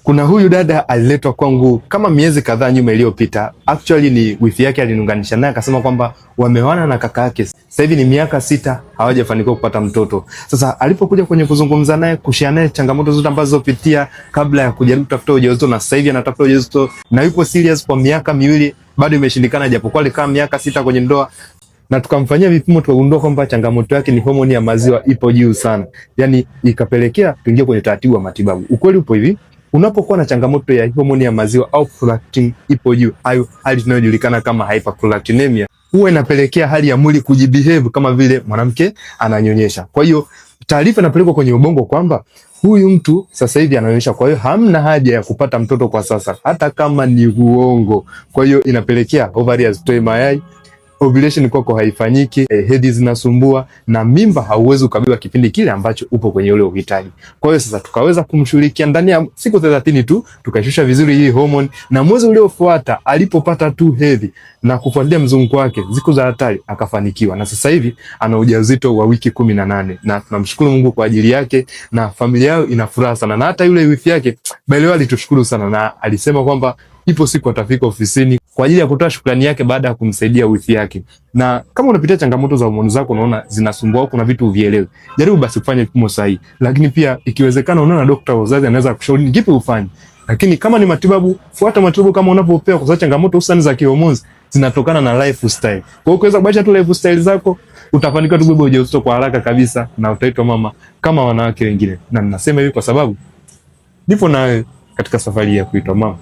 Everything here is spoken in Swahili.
Kuna huyu dada aliletwa kwangu kama miezi kadhaa nyuma iliyopita. Actually ni wifi yake aliniunganisha naye, akasema kwamba wameoana na kaka yake. Sasa hivi ni miaka 6 hawajafanikiwa kupata mtoto. Sasa alipokuja kwenye kuzungumza naye, kushare naye changamoto zote ambazo zopitia kabla ya kujaribu kutafuta ujauzito, na sasa hivi anatafuta ujauzito na yupo serious kwa miaka 2 bado imeshindikana, japokuwa alikaa miaka 6 kwenye ndoa, na tukamfanyia vipimo tukagundua kwamba changamoto yake ni homoni ya maziwa ipo juu sana. Yani ikapelekea tuingie kwenye taratibu wa matibabu. Ukweli upo hivi, unapokuwa na changamoto ya homoni ya maziwa au prolactin ipo juu, hayo hali tunayojulikana kama hyperprolactinemia, huwa inapelekea hali ya mwili kujibehave kama vile mwanamke ananyonyesha. Kwa hiyo taarifa inapelekwa kwenye ubongo kwamba huyu mtu sasa hivi ananyonyesha, kwa hiyo hamna haja ya kupata mtoto kwa sasa, hata kama ni uongo. Kwa hiyo inapelekea ovari hazitoi mayai, ovulation kwako haifanyiki, hedhi zinasumbua, na mimba hauwezi ukabeba kipindi kile ambacho upo kwenye ule uhitaji. Kwa hiyo sasa tukaweza kumshughulikia ndani ya siku 30 tu, tukaishusha vizuri hii hormone, na mwezi uliofuata alipopata tu hedhi na kufuatilia mzunguko wake siku za hatari akafanikiwa, na sasa hivi ana ujauzito wa wiki 18, na tunamshukuru Mungu kwa ajili yake, na familia yao ina furaha sana, na hata yule wifi yake bali alitushukuru sana, na alisema kwamba ipo siku atafika ofisini kwa ajili ya kutoa shukrani yake baada ya kumsaidia wifi yake. Na kama unapitia changamoto za homoni zako, unaona zinasumbua, kuna vitu uvielewe, jaribu basi kufanya vipimo sahihi. Lakini pia ikiwezekana, unaona daktari wa uzazi anaweza kushauri ni kipi ufanye. Lakini kama ni matibabu, fuata matibabu kama unavyopewa, kwa sababu changamoto hususan za kihomoni zinatokana na lifestyle. Kwa hiyo ukiweza kubadilisha tu lifestyle zako, utafanikiwa tu kubeba ujauzito kwa haraka kabisa, na utaitwa mama kama wanawake wengine. Na ninasema hivi kwa sababu nipo nawe katika safari ya kuitwa mama.